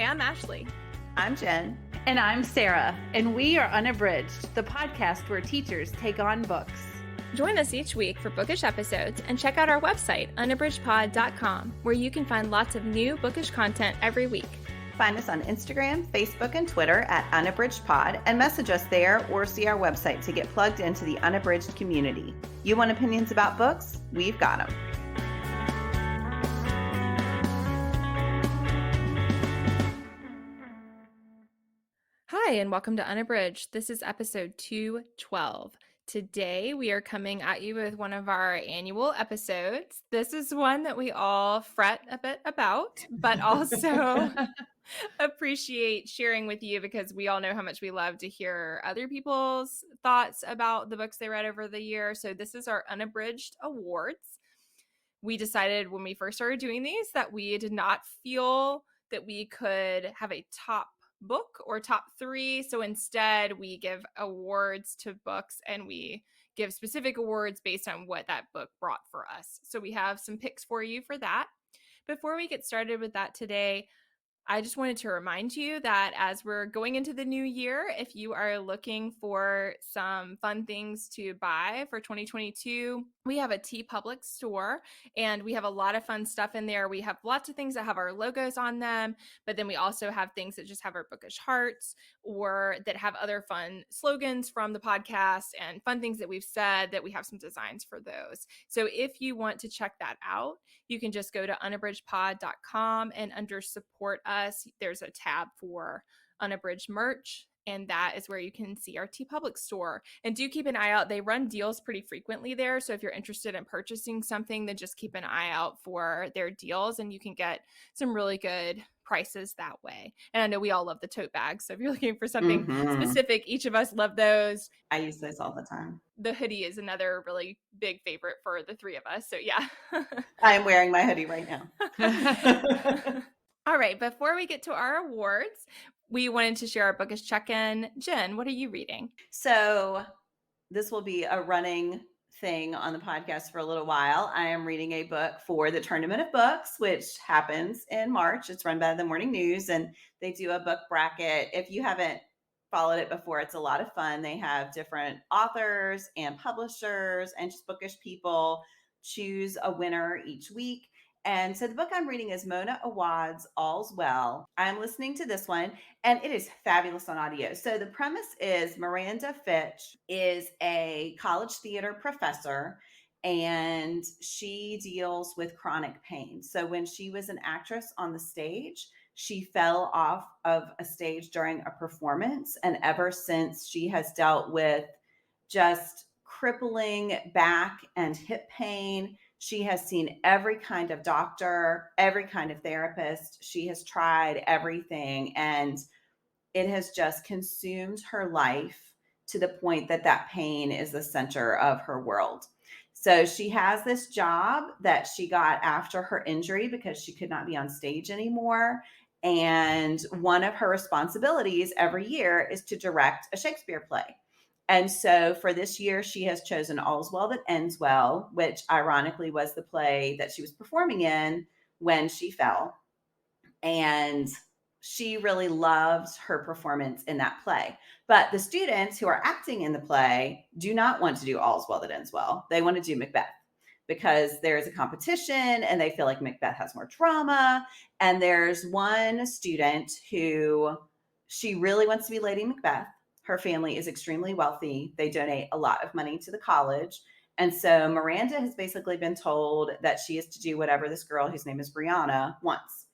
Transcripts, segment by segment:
Hi, I'm Ashley. I'm Jen. And I'm Sarah, and we are Unabridged, the podcast where teachers take on books. Join us each week for bookish episodes and check out our website, unabridgedpod.com, where you can find lots of new bookish content every week. Find us on Instagram, Facebook, and Twitter at UnabridgedPod and message us there or see our website to get plugged into the Unabridged community. You want opinions about books? We've got them. Hi, and welcome to Unabridged. This is episode 212. Today, we are coming at you with one of our annual episodes. This is one that we all fret a bit about, but also appreciate sharing with you because we all know how much we love to hear other people's thoughts about the books they read over the year. So this is our Unabridged Awards. We decided when we first started doing these that we did not feel that we could have a top book or top three. So instead, we give awards to books and we give specific awards based on what that book brought for us. So we have some picks for you for that. Before we get started with that today, I just wanted to remind you that as we're going into the new year, if you are looking for some fun things to buy for 2022, we have a TeePublic store and we have a lot of fun stuff in there. We have lots of things that have our logos on them, but then we also have things that just have our bookish hearts or that have other fun slogans from the podcast and fun things that we've said that we have some designs for those. So if you want to check that out, you can just go to unabridgedpod.com and under support us, there's a tab for unabridged merch. And that is where you can see our TeePublic store. And do keep an eye out. They run deals pretty frequently there. So if you're interested in purchasing something, then just keep an eye out for their deals and you can get some really good prices that way. And I know we all love the tote bags. So if you're looking for something specific, each of us love those. I use those all the time. The hoodie is another really big favorite for the three of us. So yeah. I am wearing my hoodie right now. All right. Before we get to our awards, we wanted to share our bookish check-in. Jen, what are you reading? So this will be a running thing on the podcast for a little while. I am reading a book for the Tournament of Books, which happens in March. It's run by the Morning News, and they do a book bracket. If you haven't followed it before, it's a lot of fun. They have different authors and publishers and just bookish people choose a winner each week. And so the book I'm reading is Mona Awad's All's Well. I'm listening to this one, and it is fabulous on audio. So the premise is Miranda Fitch is a college theater professor, and she deals with chronic pain. So when she was an actress on the stage, she fell off of a stage during a performance, and ever since she has dealt with just crippling back and hip pain. She has seen every kind of doctor, every kind of therapist. She has tried everything, and it has just consumed her life to the point that that pain is the center of her world. So she has this job that she got after her injury because she could not be on stage anymore. And one of her responsibilities every year is to direct a Shakespeare play. And so for this year, she has chosen All's Well That Ends Well, which ironically was the play that she was performing in when she fell. And she really loved her performance in that play. But the students who are acting in the play do not want to do All's Well That Ends Well. They want to do Macbeth because there is a competition and they feel like Macbeth has more drama. And there's one student who she really wants to be Lady Macbeth. Her family is extremely wealthy. They donate a lot of money to the college. And so Miranda has basically been told that she is to do whatever this girl, whose name is Brianna, wants.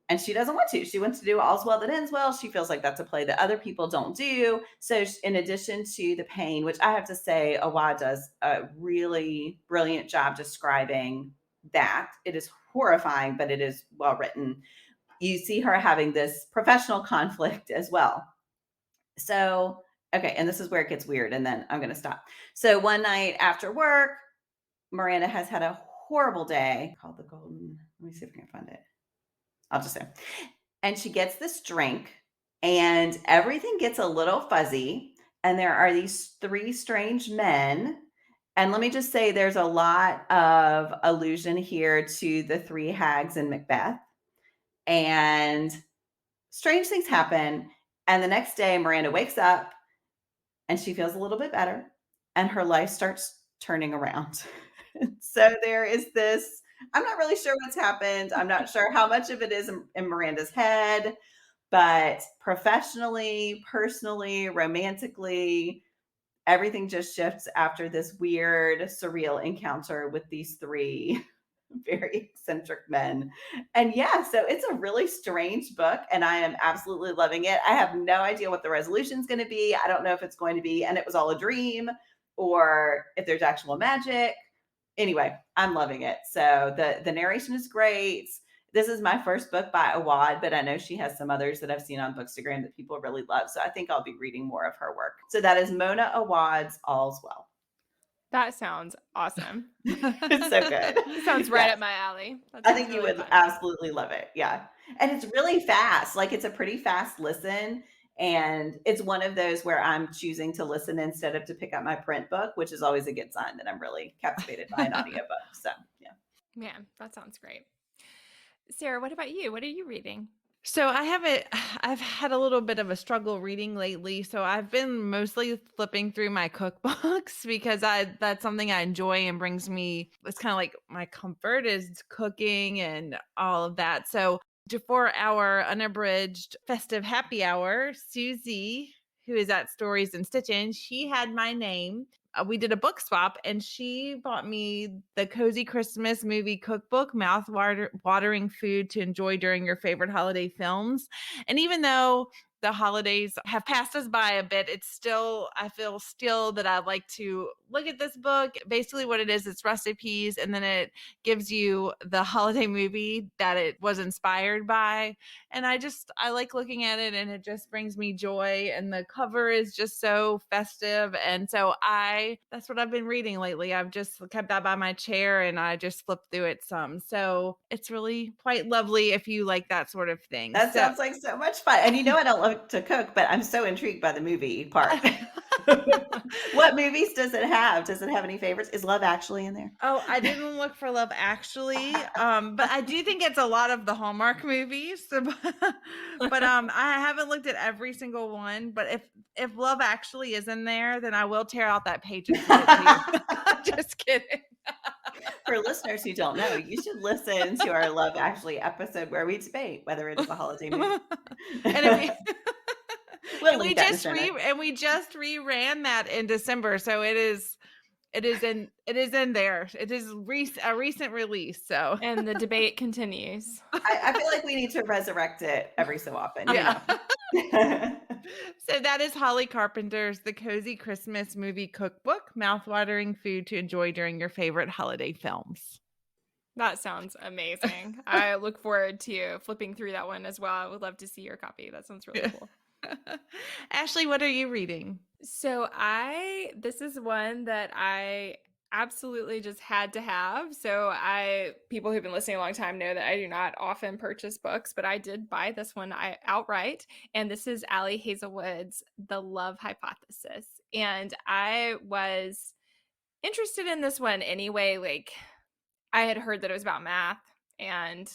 And she doesn't want to. She wants to do All's Well That Ends Well. She feels like that's a play that other people don't do. So in addition to the pain, which I have to say, Awad does a really brilliant job describing that. It is horrifying, but it is well written. You see her having this professional conflict as well. So, okay, and this is where it gets weird, and then I'm going to stop. So one night after work, Miranda has had a horrible day called the Golden. Let me see if I can find it. I'll just say. And she gets this drink, and everything gets a little fuzzy, and there are these three strange men. And let me just say there's a lot of allusion here to the three hags in Macbeth. And strange things happen. And the next day, Miranda wakes up and she feels a little bit better and her life starts turning around. So there is this, I'm not really sure what's happened. I'm not sure how much of it is in Miranda's head, but professionally, personally, romantically, everything just shifts after this weird, surreal encounter with these three very eccentric men. And yeah, so it's a really strange book and I am absolutely loving it. I have no idea what the resolution is going to be. I don't know if it's going to be, and it was all a dream, or if there's actual magic. Anyway, I'm loving it. So the narration is great. This is my first book by Awad, but I know she has some others that I've seen on Bookstagram that people really love. So I think I'll be reading more of her work. So that is Mona Awad's All's Well. That sounds awesome. It's so good. It sounds right up my alley. That I sounds think you really would fun. absolutely love it. Yeah. And it's really fast. Like it's a pretty fast listen. And it's one of those where I'm choosing to listen instead of to pick up my print book, which is always a good sign that I'm really captivated by an audiobook. So yeah. Man, that sounds great. Sarah, what about you? What are you reading? So I've had a little bit of a struggle reading lately. So I've been mostly flipping through my cookbooks because that's something I enjoy and brings me, it's kind of like my comfort is cooking and all of that. So for our unabridged festive happy hour, Susie, who is at Stories and Stitching, she had my name. We did a book swap and she bought me the Cozy Christmas Movie Cookbook, watering food to enjoy during your favorite holiday films. And even though the holidays have passed us by a bit, I feel still that I'd like to look at this book. Basically what it is, it's recipes, and then it gives you the holiday movie that it was inspired by. And I like looking at it and it just brings me joy. And the cover is just so festive. And so that's what I've been reading lately. I've just kept that by my chair and I just flipped through it some. So it's really quite lovely if you like that sort of thing. That sounds like so much fun. And you know, I don't love to cook, but I'm so intrigued by the movie part. What movies does it have? Does it have any favorites? Is Love Actually in there? Oh, I didn't look for Love Actually, but I do think it's a lot of the Hallmark movies. So, but I haven't looked at every single one. But if Love Actually is in there, then I will tear out that page and read it to you. Just kidding. For listeners who don't know, you should listen to our Love Actually episode where we debate whether it is a holiday movie. And we just reran that in December, so it is in there. It is a recent release. So And the debate continues. I feel like we need to resurrect it every so often. Yeah. You know? So that is Holly Carpenter's The Cozy Christmas Movie Cookbook, mouthwatering food to enjoy during your favorite holiday films. That sounds amazing. I look forward to flipping through that one as well. I would love to see your copy. That sounds really cool. Ashley, what are you reading? So this is one that I absolutely just had to have. So people who've been listening a long time know that I do not often purchase books, but I did buy this one outright. And this is Allie Hazelwood's The Love Hypothesis. And I was interested in this one anyway. Like I had heard that it was about math and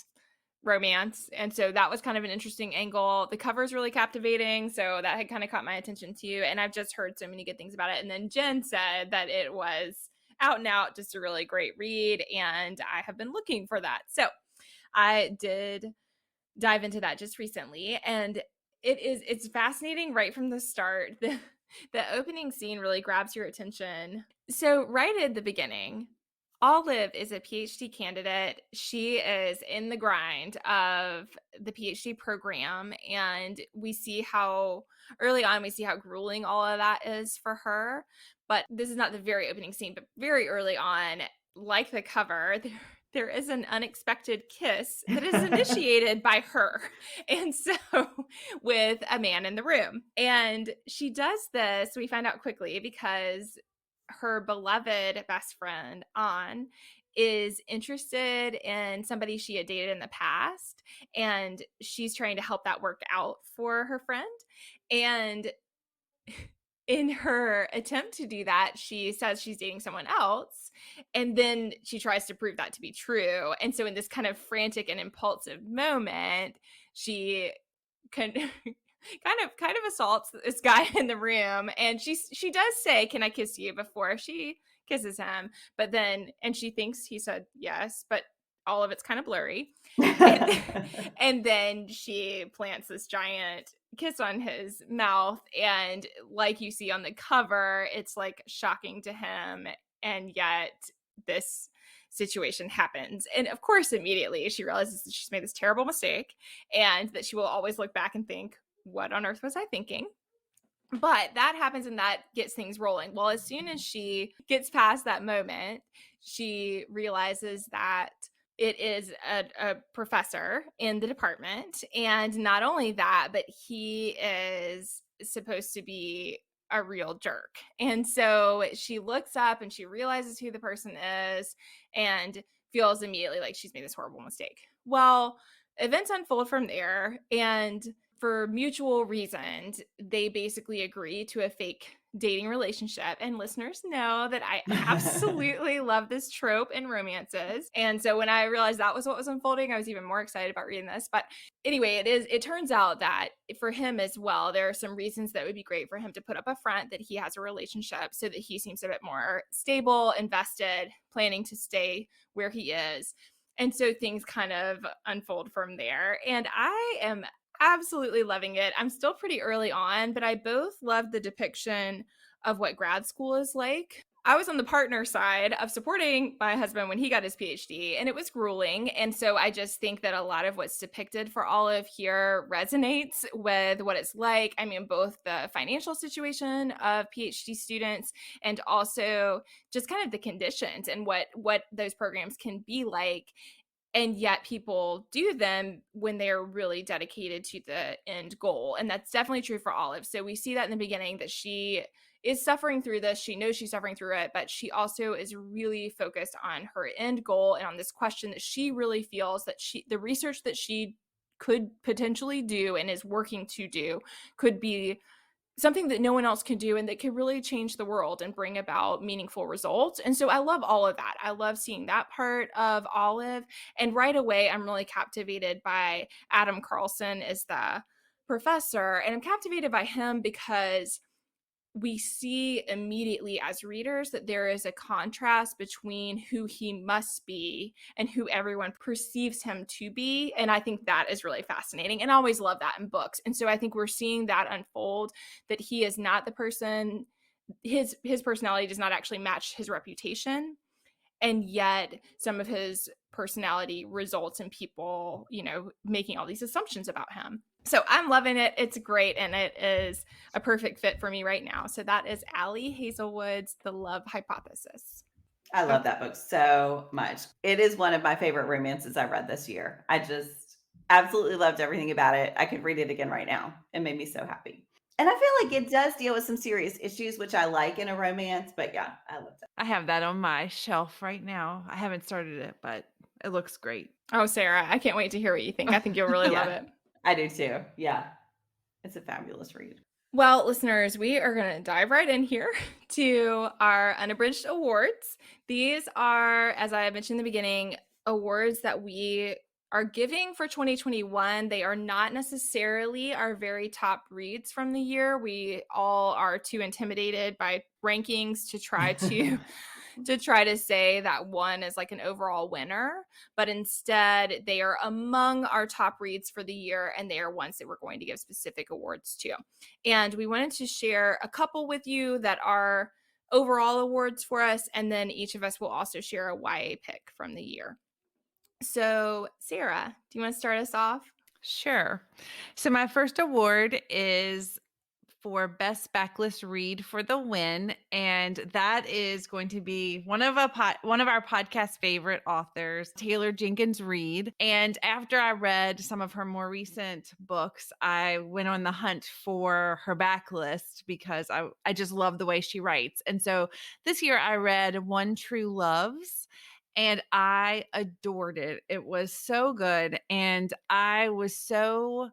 romance. And so that was kind of an interesting angle. The cover is really captivating. So that had kind of caught my attention too. And I've just heard so many good things about it. And then Jen said that it was out and out, just a really great read. And I have been looking for that. So I did dive into that just recently. And it's fascinating right from the start. The opening scene really grabs your attention. So right at the beginning, Olive is a PhD candidate. She is in the grind of the PhD program, and we see how early on grueling all of that is for her. But this is not the very opening scene, but very early on, like the cover, there is an unexpected kiss that is initiated by her. And so with a man in the room. And she does this, we find out quickly, because her beloved best friend, An, is interested in somebody she had dated in the past, and she's trying to help that work out for her friend. And in her attempt to do that, she says she's dating someone else, and then she tries to prove that to be true. And so in this kind of frantic and impulsive moment, she kind of assaults this guy in the room, and she does say, "Can I kiss you?" before she kisses him, but then and she thinks he said yes, but all of it's kind of blurry. And, and then she plants this giant kiss on his mouth, and like you see on the cover, it's like shocking to him, and yet this situation happens. And of course, immediately she realizes that she's made this terrible mistake and that she will always look back and think, what on earth was I thinking? But that happens and that gets things rolling. Well, as soon as she gets past that moment, she realizes that it is a professor in the department. And not only that, but he is supposed to be a real jerk. And so she looks up and she realizes who the person is and feels immediately like she's made this horrible mistake. Well, events unfold from there. And for mutual reasons, they basically agree to a fake dating relationship. And listeners know that I absolutely love this trope in romances. And so when I realized that was what was unfolding, I was even more excited about reading this. But anyway, it turns out that for him as well, there are some reasons that would be great for him to put up a front that he has a relationship so that he seems a bit more stable, invested, planning to stay where he is. And so things kind of unfold from there. And I am absolutely loving it. I'm still pretty early on, but I both love the depiction of what grad school is like. I was on the partner side of supporting my husband when he got his PhD, and it was grueling. And so I just think that a lot of what's depicted for Olive here resonates with what it's like. I mean, both the financial situation of PhD students and also just kind of the conditions and what those programs can be like. And yet people do them when they're really dedicated to the end goal. And that's definitely true for Olive. So we see that in the beginning that she is suffering through this. She knows she's suffering through it, but she also is really focused on her end goal and on this question that she really feels that the research that she could potentially do and is working to do could be something that no one else can do and that could really change the world and bring about meaningful results. And so I love all of that. I love seeing that part of Olive. And right away, I'm really captivated by Adam Carlson as the professor. And I'm captivated by him because we see immediately as readers that there is a contrast between who he must be and who everyone perceives him to be. And I think that is really fascinating. And I always love that in books. And so I think we're seeing that unfold, that he is not the person, his personality does not actually match his reputation. And yet some of his personality results in people, making all these assumptions about him. So I'm loving it. It's great. And it is a perfect fit for me right now. So that is Allie Hazelwood's The Love Hypothesis. I love that book so much. It is one of my favorite romances I've read this year. I just absolutely loved everything about it. I could read it again right now. It made me so happy. And I feel like it does deal with some serious issues, which I like in a romance. But yeah, I loved it. I have that on my shelf right now. I haven't started it, but it looks great. Oh, Sarah, I can't wait to hear what you think. I think you'll really love it. I do too. Yeah. It's a fabulous read. Well, listeners, we are going to dive right in here to our Unabridged Awards. These are, as I mentioned in the beginning, awards that we are giving for 2021. They are not necessarily our very top reads from the year. We all are too intimidated by rankings to try to say that one is like an overall winner, but instead they are among our top reads for the year, and they are ones that we're going to give specific awards to. And we wanted to share a couple with you that are overall awards for us, and then each of us will also share a YA pick from the year. So, Sarah, do you want to start us off? Sure. So my first award is for Best Backlist Read for the win, and that is going to be one of our podcast favorite authors, Taylor Jenkins Reid. And after I read some of her more recent books, I went on the hunt for her backlist because I just love the way she writes. And so this year I read One True Loves, and I adored it. It was so good, and I was so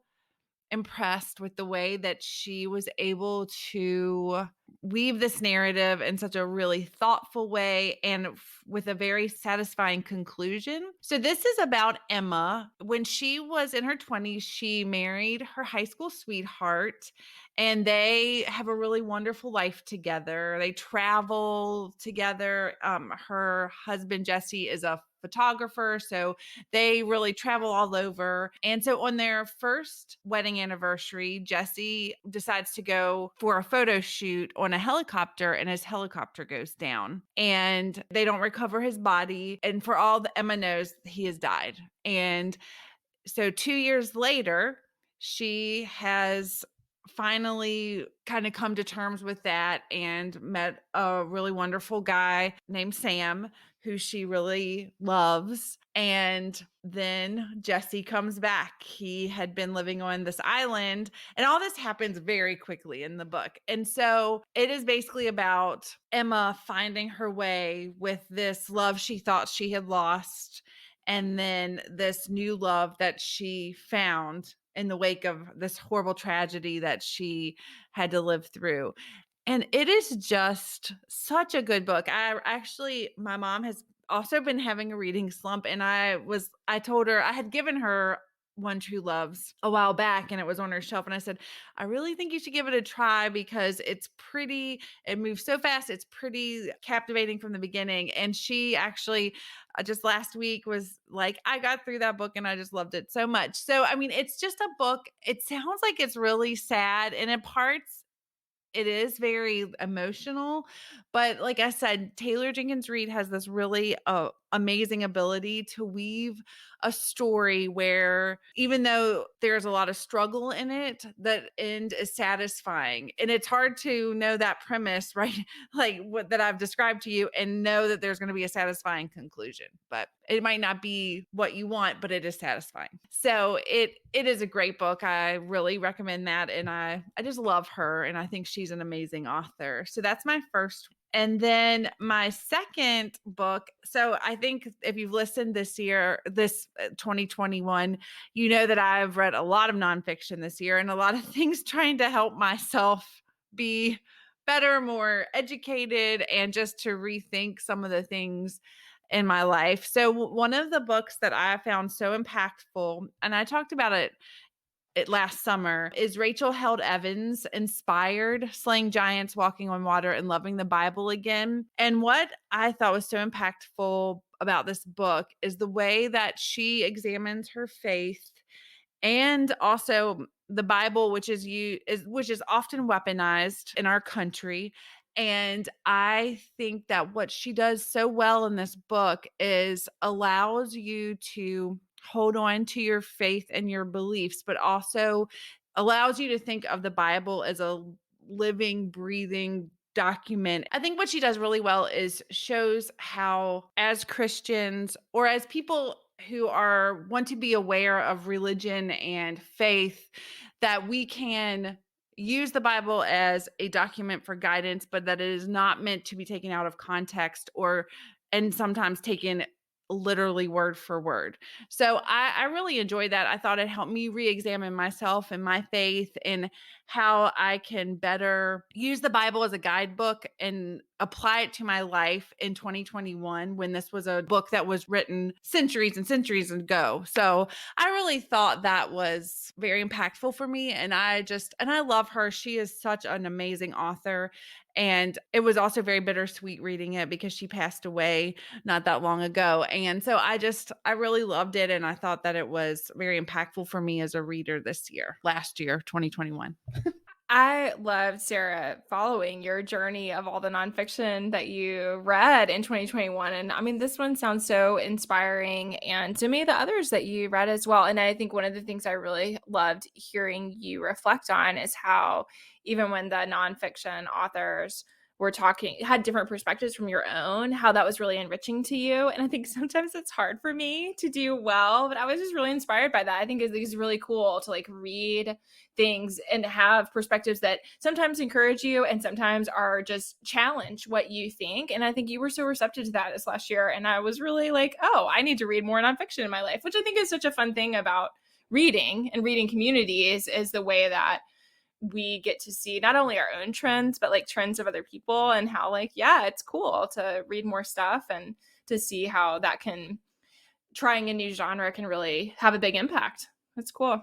impressed with the way that she was able to weave this narrative in such a really thoughtful way and with a very satisfying conclusion. So this is about Emma. When she was in her 20s, she married her high school sweetheart, and they have a really wonderful life together. They travel together. Her husband, Jesse, is a photographer, so they really travel all over. And so on their first wedding anniversary, Jesse decides to go for a photo shoot on a helicopter, and his helicopter goes down and they don't recover his body. And for all that Emma knows, he has died. And so 2 years later, she has finally kind of come to terms with that and met a really wonderful guy named Sam, who she really loves. And then Jesse comes back. He had been living on this island, and all this happens very quickly in the book. And so it is basically about Emma finding her way with this love she thought she had lost, and then this new love that she found in the wake of this horrible tragedy that she had to live through. And it is just such a good book. My mom has also been having a reading slump, and I told her, I had given her One True Loves a while back, and it was on her shelf. And I said, I really think you should give it a try because it moves so fast. It's pretty captivating from the beginning. And she actually just last week was like, I got through that book and I just loved it so much. So, I mean, it's just a book. It sounds like it's really sad, and in parts, it is very emotional, but like I said, Taylor Jenkins Reid has this really amazing ability to weave a story where even though there's a lot of struggle in it, that end is satisfying. And it's hard to know that premise, right? Like what that I've described to you, and know that there's going to be a satisfying conclusion, but it might not be what you want, but it is satisfying. So it is a great book. I really recommend that. And I just love her. And I think she's an amazing author. So that's my first. And then my second book. So I think if you've listened this 2021, you know that I've read a lot of nonfiction this year and a lot of things trying to help myself be better, more educated, and just to rethink some of the things in my life. So one of the books that I found so impactful, and I talked about it last summer, is Rachel Held Evans' inspired Slaying Giants, Walking on Water, and Loving the Bible Again. And what I thought was so impactful about this book is the way that she examines her faith and also the Bible, which is often weaponized in our country. And I think that what she does so well in this book is allows you to hold on to your faith and your beliefs, but also allows you to think of the Bible as a living, breathing document. I think what she does really well is shows how, as Christians or as people who want to be aware of religion and faith, that we can use the Bible as a document for guidance, but that it is not meant to be taken out of context and sometimes taken literally word for word. So I really enjoyed that. I thought it helped me re-examine myself and my faith and how I can better use the Bible as a guidebook and apply it to my life in 2021, when this was a book that was written centuries and centuries ago. So I really thought that was very impactful for me. And I love her. She is such an amazing author. And it was also very bittersweet reading it because she passed away not that long ago. And so I really loved it. And I thought that it was very impactful for me as a reader last year, 2021. I loved, Sarah, following your journey of all the nonfiction that you read in 2021. And I mean, this one sounds so inspiring, and to me, the others that you read as well. And I think one of the things I really loved hearing you reflect on is how even when the nonfiction authors were talking, had different perspectives from your own, how that was really enriching to you. And I think sometimes it's hard for me to do well, but I was just really inspired by that. I think it's really cool to like read things and have perspectives that sometimes encourage you and sometimes are just challenge what you think. And I think you were so receptive to that this last year. And I was really like, oh, I need to read more nonfiction in my life, which I think is such a fun thing about reading and reading community is the way that we get to see not only our own trends, but like trends of other people, and how like, yeah, it's cool to read more stuff and to see how that can, trying a new genre can really have a big impact. That's cool.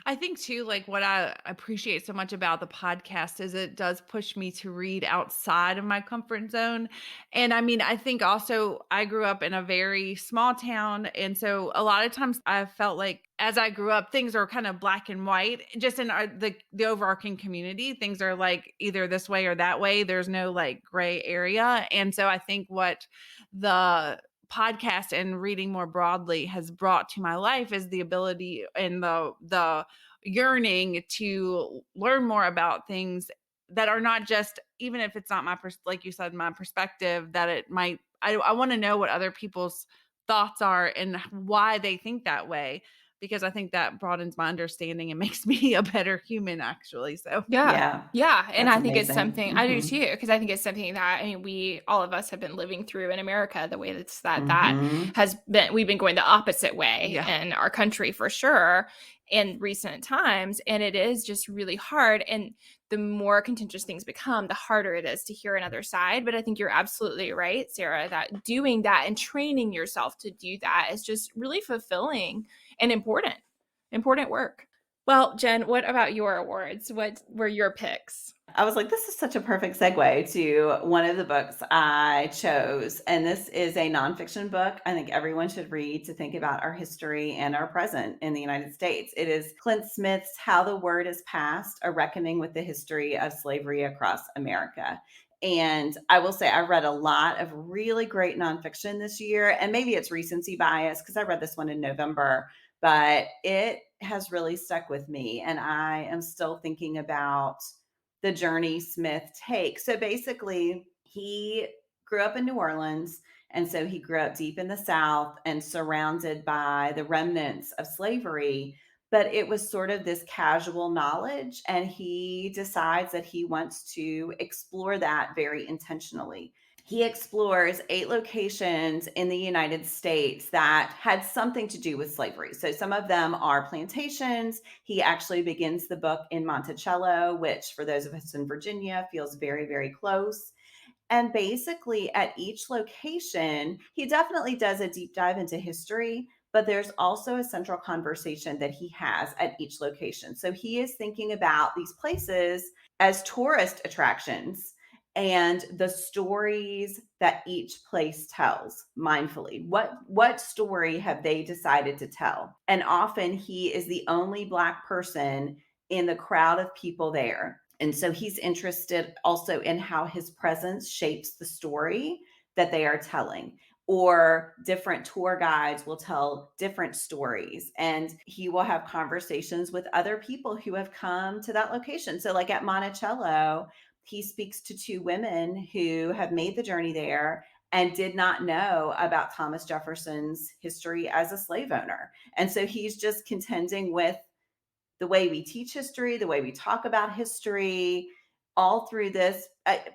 I think too, like what I appreciate so much about the podcast is it does push me to read outside of my comfort zone. And I mean, I think also I grew up in a very small town. And so a lot of times I felt like as I grew up, things are kind of black and white, just in the overarching community. Things are like either this way or that way. There's no like gray area. And so I think what the podcast and reading more broadly has brought to my life is the ability and the yearning to learn more about things that are not just, even if it's not my like you said, my perspective, that it might, I want to know what other people's thoughts are and why they think that way, because I think that broadens my understanding and makes me a better human, actually. So Yeah. Yeah, Yeah. And that's I think it's amazing. something I do too, because I think it's something that, I mean, all of us have been living through in America, the way that Mm-hmm. has been, we've been going the opposite way yeah. in our country for sure in recent times. And it is just really hard. And the more contentious things become, the harder it is to hear another side. But I think you're absolutely right, Sarah, that doing that and training yourself to do that is just really fulfilling and important work. Well, Jen, what about your awards? What were your picks? I was like, this is such a perfect segue to one of the books I chose. And this is a nonfiction book I think everyone should read to think about our history and our present in the United States. It is Clint Smith's How the Word is Passed, A Reckoning with the History of Slavery Across America. And I will say, I read a lot of really great nonfiction this year. And maybe it's recency bias because I read this one in November, but it has really stuck with me. And I am still thinking about the journey Smith takes. So basically, he grew up in New Orleans. And so he grew up deep in the South and surrounded by the remnants of slavery. But it was sort of this casual knowledge. And he decides that he wants to explore that very intentionally. He explores 8 locations in the United States that had something to do with slavery. So some of them are plantations. He actually begins the book in Monticello, which for those of us in Virginia feels very, very close. And basically, at each location, he definitely does a deep dive into history, but there's also a central conversation that he has at each location. So he is thinking about these places as tourist attractions and the stories that each place tells mindfully. What story have they decided to tell? And often he is the only Black person in the crowd of people there. And so he's interested also in how his presence shapes the story that they are telling. Or different tour guides will tell different stories, and he will have conversations with other people who have come to that location. So, like at Monticello, he speaks to 2 women who have made the journey there and did not know about Thomas Jefferson's history as a slave owner. And so he's just contending with the way we teach history, the way we talk about history, all through this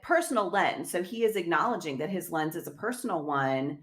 personal lens. So he is acknowledging that his lens is a personal one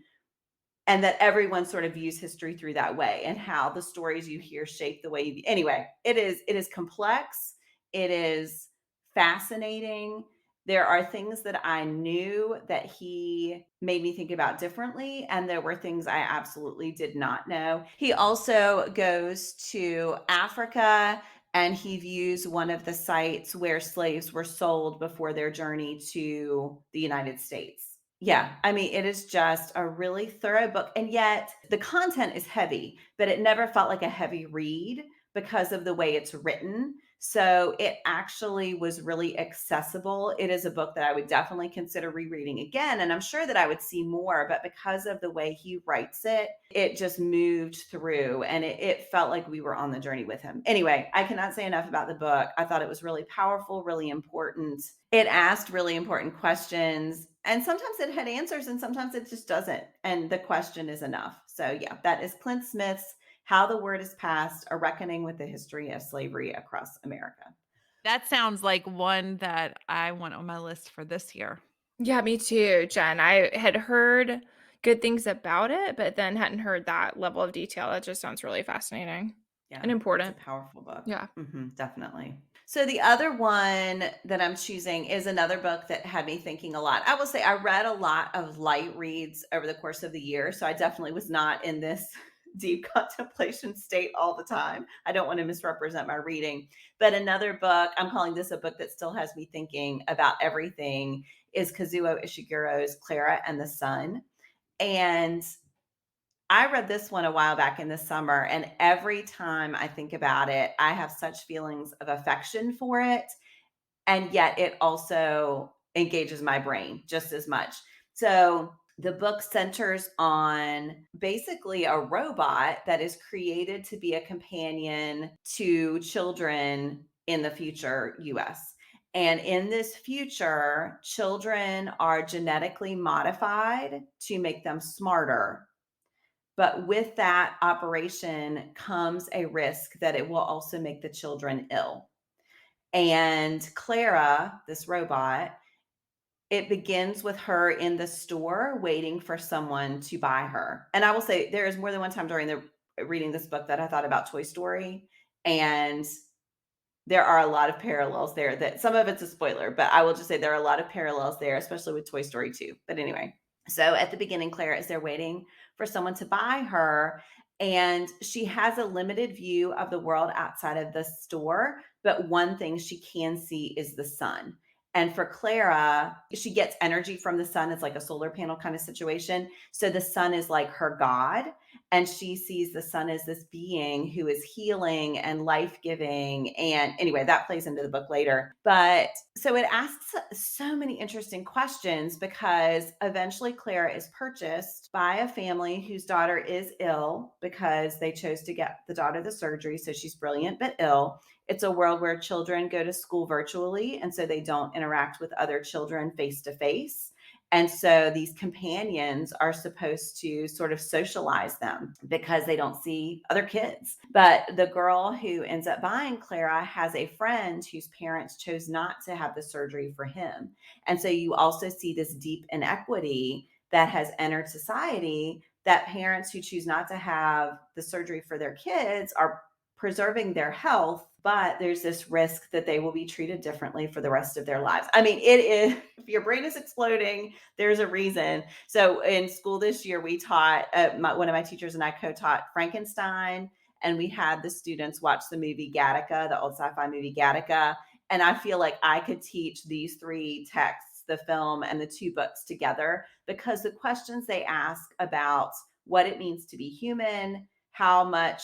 and that everyone sort of views history through that way, and how the stories you hear shape the way you, anyway, it is complex. It is fascinating. There are things that I knew that he made me think about differently, and there were things I absolutely did not know. He also goes to Africa, and he views one of the sites where slaves were sold before their journey to the United States. Yeah, I mean, it is just a really thorough book. And yet the content is heavy, but it never felt like a heavy read because of the way it's written. So it actually was really accessible. It is a book that I would definitely consider rereading again. And I'm sure that I would see more, but because of the way he writes it, it just moved through, and it felt like we were on the journey with him. Anyway, I cannot say enough about the book. I thought it was really powerful, really important. It asked really important questions, and sometimes it had answers and sometimes it just doesn't. And the question is enough. So yeah, that is Clint Smith's How the Word is Passed, A Reckoning with the History of Slavery Across America. That sounds like one that I want on my list for this year. Yeah, me too, Jen. I had heard good things about it, but then hadn't heard that level of detail. That just sounds really fascinating. Yeah, and it's a important. powerful book. Yeah. Definitely. So the other one that I'm choosing is another book that had me thinking a lot. I will say I read a lot of light reads over the course of the year, so I definitely was not in this deep contemplation state all the time. I don't want to misrepresent my reading. But another book, I'm calling this a book that still has me thinking about everything, is Kazuo Ishiguro's Clara and the Sun. And I read this one a while back in the summer, and every time I think about it, I have such feelings of affection for it. And yet it also engages my brain just as much. So the book centers on basically a robot that is created to be a companion to children in the future US. And in this future, children are genetically modified to make them smarter, but with that operation comes a risk that it will also make the children ill. And Clara, this robot, it begins with her in the store waiting for someone to buy her. And I will say there is more than one time during the reading this book that I thought about Toy Story. And there are a lot of parallels there, that some of it's a spoiler, but I will just say there are a lot of parallels there, especially with Toy Story 2. But anyway, so at the beginning, Clara is there waiting for someone to buy her, and she has a limited view of the world outside of the store, but one thing she can see is the sun. And for Clara, she gets energy from the sun. It's like a solar panel kind of situation. So the sun is like her God, and she sees the sun as this being who is healing and life-giving. And anyway, that plays into the book later. But so it asks so many interesting questions, because eventually Clara is purchased by a family whose daughter is ill because they chose to get the daughter the surgery. So she's brilliant but ill. It's a world where children go to school virtually, and so they don't interact with other children face to face. And so these companions are supposed to sort of socialize them because they don't see other kids. But the girl who ends up buying Clara has a friend whose parents chose not to have the surgery for him. And so you also see this deep inequity that has entered society, that parents who choose not to have the surgery for their kids are preserving their health, but there's this risk that they will be treated differently for the rest of their lives. I mean, it is, if your brain is exploding, there's a reason. So in school this year, we taught, one of my teachers and I co-taught Frankenstein, and we had the students watch the movie Gattaca, the old sci-fi movie Gattaca. And I feel like I could teach these three texts, the film and the two books together, because the questions they ask about what it means to be human, how much,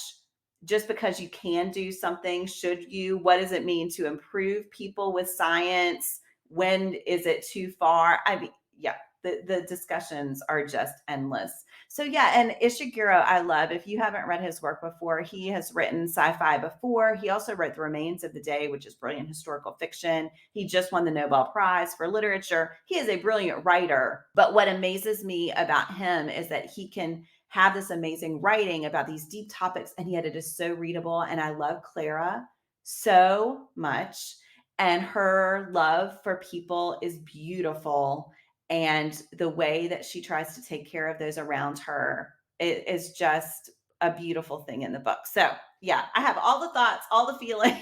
just because you can do something, should you? What does it mean to improve people with science? When is it too far? I mean, yeah, the discussions are just endless. So yeah, and Ishiguro, I love. If you haven't read his work before, he has written sci-fi before. He also wrote The Remains of the Day, which is brilliant historical fiction. He just won the Nobel Prize for literature. He is a brilliant writer. But what amazes me about him is that he can have this amazing writing about these deep topics, and yet it is so readable. And I love Clara so much, and her love for people is beautiful. And the way that she tries to take care of those around her, it is just a beautiful thing in the book. So yeah, I have all the thoughts, all the feelings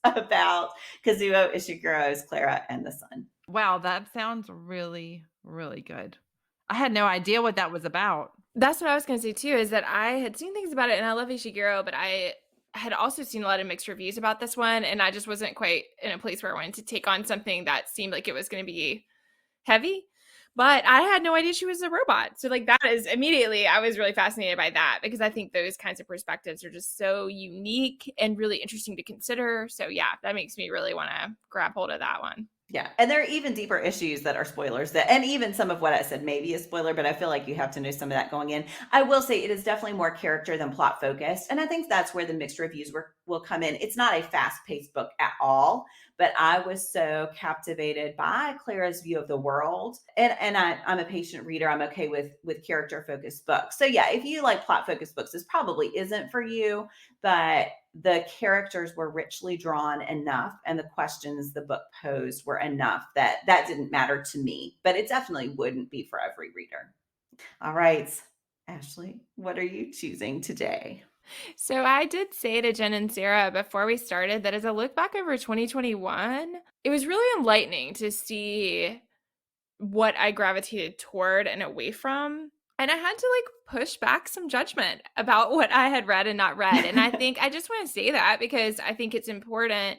about Kazuo Ishiguro's Clara and the Sun. Wow, that sounds really, really good. I had no idea what that was about. That's what I was going to say too, is that I had seen things about it, and I love Ishiguro, but I had also seen a lot of mixed reviews about this one, and I just wasn't quite in a place where I wanted to take on something that seemed like it was going to be heavy. But I had no idea she was a robot. So like that is immediately, I was really fascinated by that, because I think those kinds of perspectives are just so unique and really interesting to consider. So yeah, that makes me really want to grab hold of that one. Yeah. And there are even deeper issues that are spoilers, that, and even some of what I said may be a spoiler, but I feel like you have to know some of that going in. I will say it is definitely more character than plot focused. And I think that's where the mixed reviews will come in. It's not a fast paced book at all, but I was so captivated by Clara's view of the world. And I'm a patient reader. I'm okay with character focused books. So yeah, if you like plot focused books, this probably isn't for you, but the characters were richly drawn enough, and the questions the book posed were enough that didn't matter to me, but it definitely wouldn't be for every reader. All right, Ashley, what are you choosing today? So I did say to Jen and Sarah before we started that as I look back over 2021, it was really enlightening to see what I gravitated toward and away from. And I had to push back some judgment about what I had read and not read. And I think I just want to say that because I think it's important.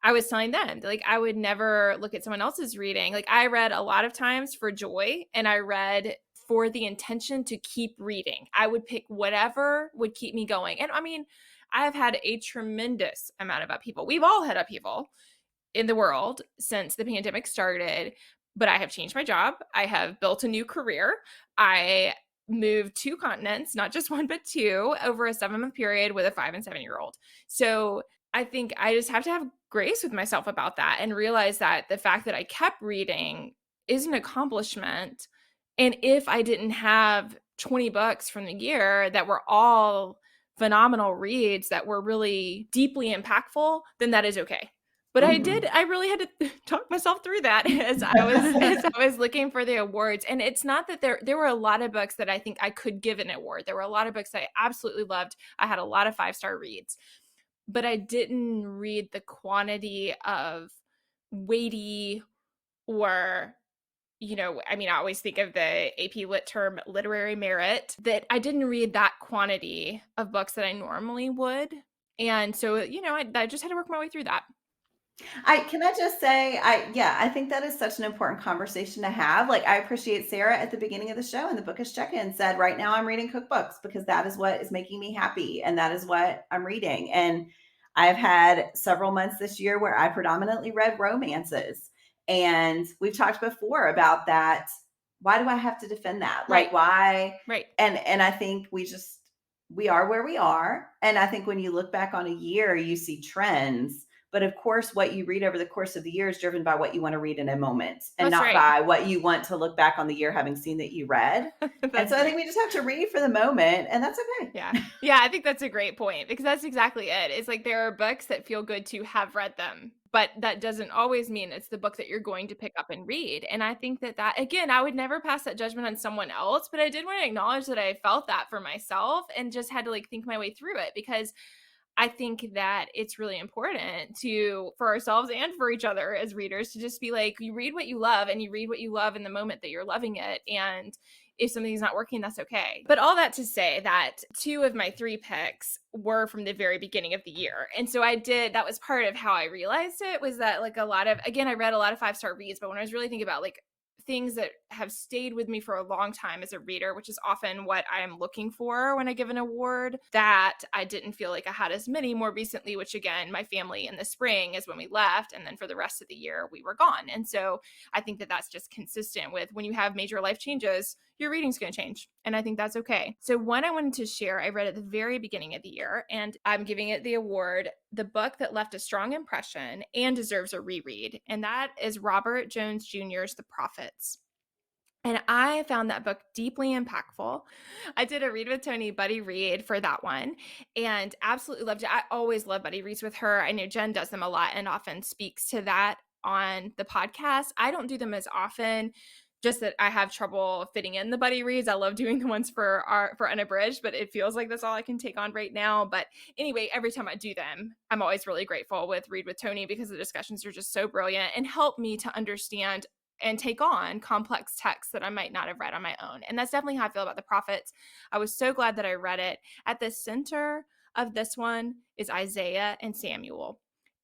I was telling them, I would never look at someone else's reading. I read a lot of times for joy, and I read for the intention to keep reading. I would pick whatever would keep me going. And I mean, I have had a tremendous amount of upheaval. We've all had upheaval in the world since the pandemic started, but I have changed my job. I have built a new career. I moved 2 continents, not just one, but 2, over a 7-month period with a 5 and 7-year-old. So I think I just have to have grace with myself about that and realize that the fact that I kept reading is an accomplishment. And if I didn't have 20 books from the year that were all phenomenal reads that were really deeply impactful, then that is okay. But I really had to talk myself through that as I was looking for the awards. And it's not that there were a lot of books that I think I could give an award. There were a lot of books I absolutely loved. I had a lot of 5-star reads, but I didn't read the quantity of weighty or, I always think of the AP Lit term literary merit, that I didn't read that quantity of books that I normally would. And so, I just had to work my way through that. Can I just say, I think that is such an important conversation to have. I appreciate Sarah at the beginning of the show in the Bookish Check-In said, right now I'm reading cookbooks because that is what is making me happy. And that is what I'm reading. And I've had several months this year where I predominantly read romances. And we've talked before about that. Why do I have to defend that? Right. Why? Right. And I think we are where we are. And I think when you look back on a year, you see trends. But of course, what you read over the course of the year is driven by what you want to read in a moment and That's not right. by what you want to look back on the year having seen that you read. And so I think we just have to read for the moment, and that's okay. Yeah. Yeah, I think that's a great point because that's exactly it. It's there are books that feel good to have read them, but that doesn't always mean it's the book that you're going to pick up and read. And I think that again, I would never pass that judgment on someone else, but I did want to acknowledge that I felt that for myself and just had to think my way through it because I think that it's really important for ourselves and for each other as readers to just be you read what you love and you read what you love in the moment that you're loving it. And if something's not working, that's okay. But all that to say that 2 of my 3 picks were from the very beginning of the year. And so that was part of how I realized it was that I read a lot of 5-star reads, but when I was really thinking about things that have stayed with me for a long time as a reader, which is often what I am looking for when I give an award, that I didn't feel like I had as many more recently, which again, my family in the spring is when we left. And then for the rest of the year, we were gone. And so I think that that's just consistent with when you have major life changes, your reading's going to change. And I think that's okay. So one I wanted to share, I read at the very beginning of the year, and I'm giving it the award, the book that left a strong impression and deserves a reread. And that is Robert Jones Jr.'s The Prophets. And I found that book deeply impactful. I did a read with Tony buddy read for that one and absolutely loved it. I always love buddy reads with her. I know Jen does them a lot and often speaks to that on the podcast. I don't do them as often, just that I have trouble fitting in the buddy reads. I love doing the ones for Unabridged, but it feels like that's all I can take on right now. But anyway, every time I do them, I'm always really grateful with Read with Tony because the discussions are just so brilliant and help me to understand and take on complex texts that I might not have read on my own. And that's definitely how I feel about The Prophets. I was so glad that I read it. At the center of this one is Isaiah and Samuel,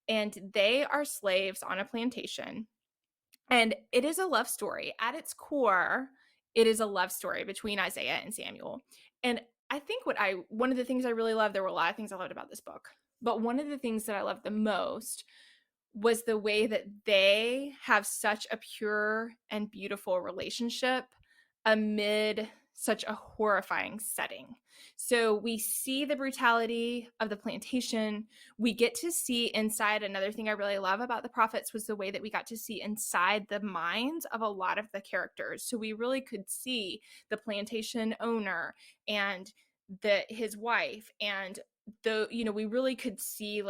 and they are slaves on a plantation. And it is a love story. At its core, it is a love story between Isaiah and Samuel. And I think one of the things I really loved, there were a lot of things I loved about this book, but one of the things that I loved the most was the way that they have such a pure and beautiful relationship amid such a horrifying setting. So we see the brutality of the plantation. We get to see inside. Another thing I really love about The Prophets was the way that we got to see inside the minds of a lot of the characters. So we really could see the plantation owner and his wife, and we really could see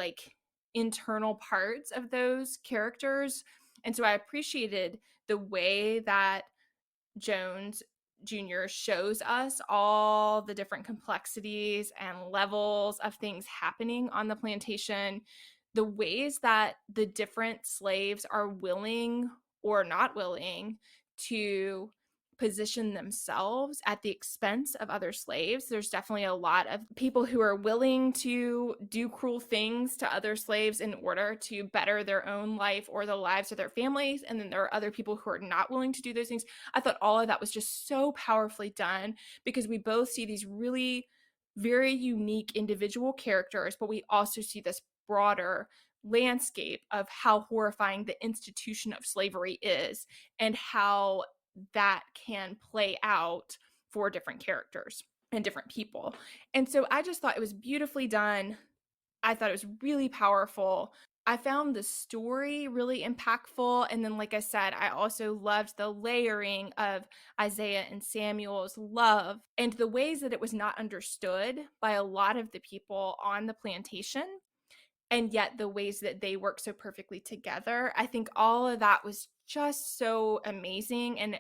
internal parts of those characters. And so I appreciated the way that Jones Jr. shows us all the different complexities and levels of things happening on the plantation, the ways that the different slaves are willing or not willing to position themselves at the expense of other slaves. There's definitely a lot of people who are willing to do cruel things to other slaves in order to better their own life or the lives of their families. And then there are other people who are not willing to do those things. I thought all of that was just so powerfully done because we both see these really very unique individual characters, but we also see this broader landscape of how horrifying the institution of slavery is and how that can play out for different characters and different people. And so I just thought it was beautifully done. I thought it was really powerful. I found the story really impactful. And then, like I said, I also loved the layering of Isaiah and Samuel's love and the ways that it was not understood by a lot of the people on the plantation. And yet the ways that they work so perfectly together. I think all of that was just so amazing. And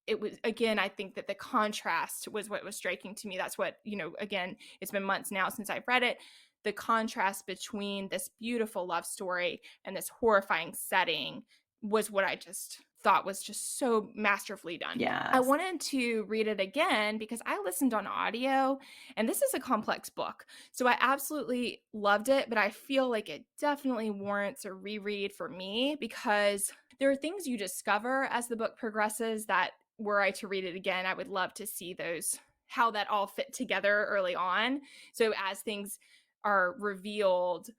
it was, again, I think that the contrast was what was striking to me. That's what, again, it's been months now since I've read it. The contrast between this beautiful love story and this horrifying setting was what I just thought was just so masterfully done. Yes. I wanted to read it again because I listened on audio, and this is a complex book. So I absolutely loved it, but I feel like it definitely warrants a reread for me because there are things you discover as the book progresses that were I to read it again, I would love to see those, how that all fit together early on. So as things are revealed,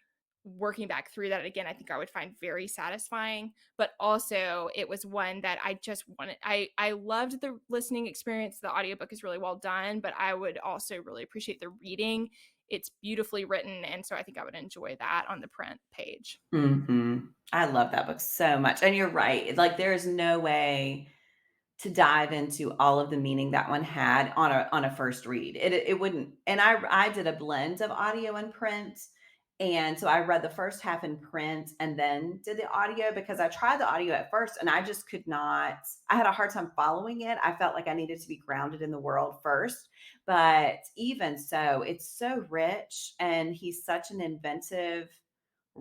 working back through that again, I think I would find very satisfying. But also it was one that I just wanted, I loved the listening experience. The audiobook is really well done, but I would also really appreciate the reading. It's beautifully written, and so I think I would enjoy that on the print page. I love that book so much. And you're right. Like there's no way to dive into all of the meaning that one had on a first read. It wouldn't. And I did a blend of audio and print. And so I read the first half in print and then did the audio because I tried the audio at first and I just could not, I had a hard time following it. I felt like I needed to be grounded in the world first. But even so, it's so rich and he's such an inventive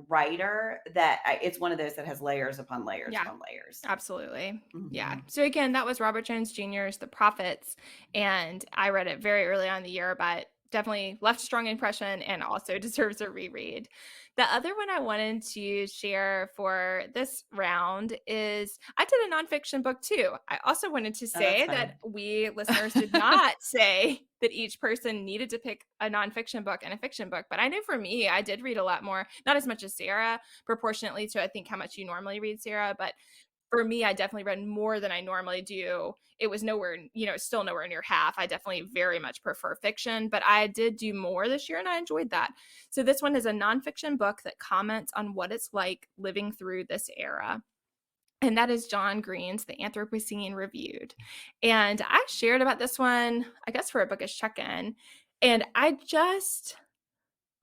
writer that it's one of those that has layers upon layers Yeah. upon layers. Absolutely. Yeah. Mhm. So again, that was Robert Jones Jr.'s The Prophets, and I read it very early on in the year, but definitely left a strong impression and also deserves a reread. The other one I wanted to share for this round is I did a nonfiction book too. I also wanted to say that's that funny. we listeners did not say that each person needed to pick a nonfiction book and a fiction book, but I know for me, I did read a lot more, not as much as Sarah, proportionately to I think how much you normally read, Sarah, but for me, I definitely read more than I normally do. It was nowhere, still nowhere near half. I definitely very much prefer fiction, but I did do more this year and I enjoyed that. So this one is a nonfiction book that comments on what it's like living through this era. And that is John Green's The Anthropocene Reviewed. And I shared about this one, I guess, for a bookish check-in. And I just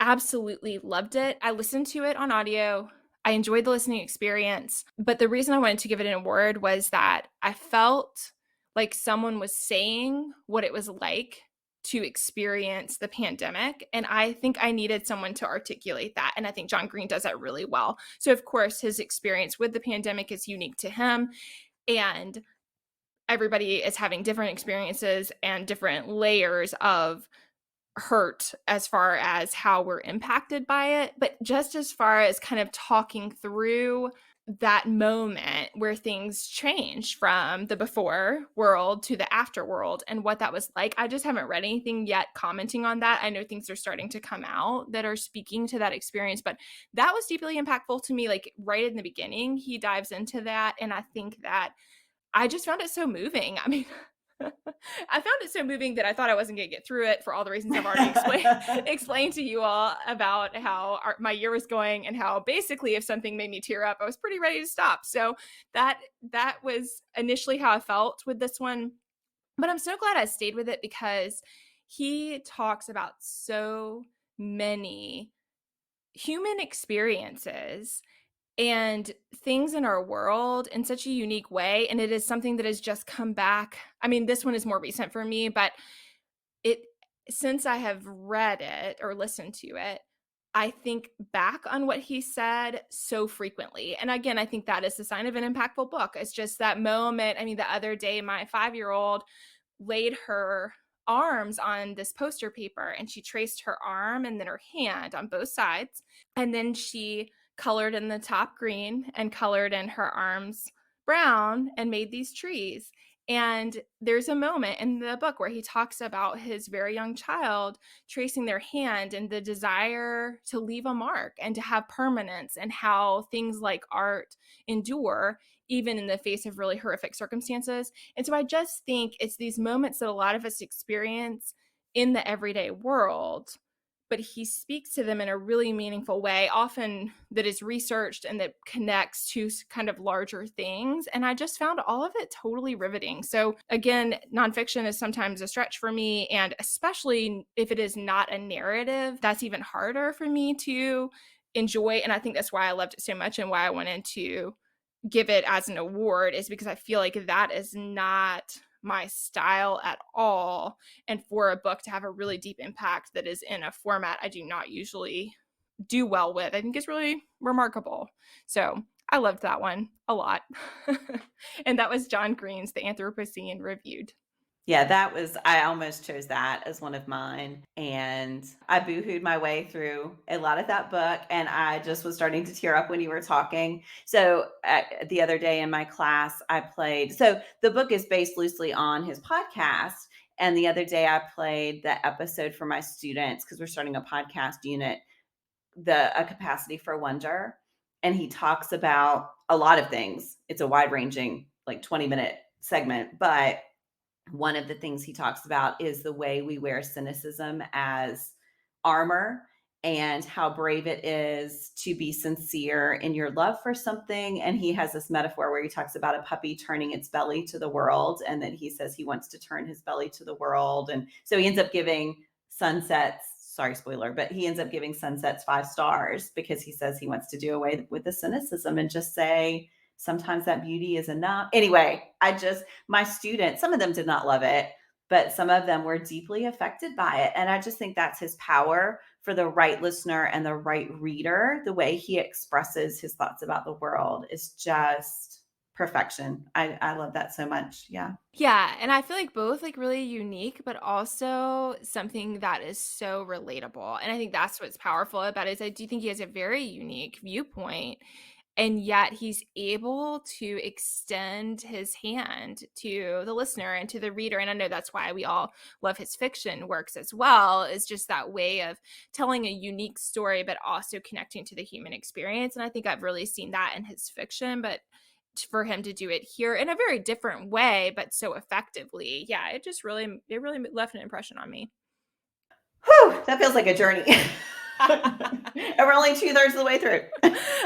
absolutely loved it. I listened to it on audio. I enjoyed the listening experience, but the reason I wanted to give it an award was that I felt like someone was saying what it was like to experience the pandemic, and I think I needed someone to articulate that, and I think John Green does that really well. So of course, his experience with the pandemic is unique to him, and everybody is having different experiences and different layers of hurt as far as how we're impacted by it, but just as far as kind of talking through that moment where things changed from the before world to the after world and what that was like. I just haven't read anything yet commenting on that. I know things are starting to come out that are speaking to that experience, but that was deeply impactful to me. Like right in the beginning, he dives into that, and I think that I just found it so moving. I mean, I found it so moving that I thought I wasn't going to get through it for all the reasons I've already explained to you all about how my year was going and how basically if something made me tear up, I was pretty ready to stop. So that was initially how I felt with this one. But I'm so glad I stayed with it because he talks about so many human experiences and things in our world in such a unique way. And it is something that has just come back. I mean, this one is more recent for me, but it since I have read it or listened to it, I think back on what he said so frequently. And again, I think that is the sign of an impactful book. It's just that moment. I mean, the other day, my 5-year-old laid her arms on this poster paper and she traced her arm and then her hand on both sides. And then she colored in the top green and colored in her arms brown and made these trees. And there's a moment in the book where he talks about his very young child tracing their hand and the desire to leave a mark and to have permanence, and how things like art endure even in the face of really horrific circumstances. And so I just think it's these moments that a lot of us experience in the everyday world, but he speaks to them in a really meaningful way, often that is researched and that connects to kind of larger things. And I just found all of it totally riveting. So again, nonfiction is sometimes a stretch for me, and especially if it is not a narrative, that's even harder for me to enjoy. And I think that's why I loved it so much and why I wanted to give it as an award, is because I feel like that is not my style at all. And for a book to have a really deep impact that is in a format I do not usually do well with, I think is really remarkable. So I loved that one a lot. And that was John Green's The Anthropocene Reviewed. Yeah, I almost chose that as one of mine. And I boohooed my way through a lot of that book. And I just was starting to tear up when you were talking. So the other day in my class, so the book is based loosely on his podcast. And the other day I played the episode for my students, because we're starting a podcast unit, A Capacity for Wonder. And he talks about a lot of things. It's a wide ranging, like 20-minute segment, but one of the things he talks about is the way we wear cynicism as armor, and how brave it is to be sincere in your love for something. And he has this metaphor where he talks about a puppy turning its belly to the world. And then he says he wants to turn his belly to the world. And so he ends up giving Sunsets, sorry, spoiler, but he ends up giving Sunsets 5 stars, because he says he wants to do away with the cynicism and just say, sometimes that beauty is enough. Anyway, my students, some of them did not love it, but some of them were deeply affected by it. And I just think that's his power for the right listener and the right reader. The way he expresses his thoughts about the world is just perfection. I love that so much. Yeah. Yeah, and I feel like both like really unique, but also something that is so relatable. And I think that's what's powerful about it, is I do think he has a very unique viewpoint, and yet he's able to extend his hand to the listener and to the reader. And I know that's why we all love his fiction works as well, is just that way of telling a unique story, but also connecting to the human experience. And I think I've really seen that in his fiction, but for him to do it here in a very different way, but so effectively. Yeah, it really left an impression on me. Whew, that feels like a journey. And we're only 2/3 of the way through.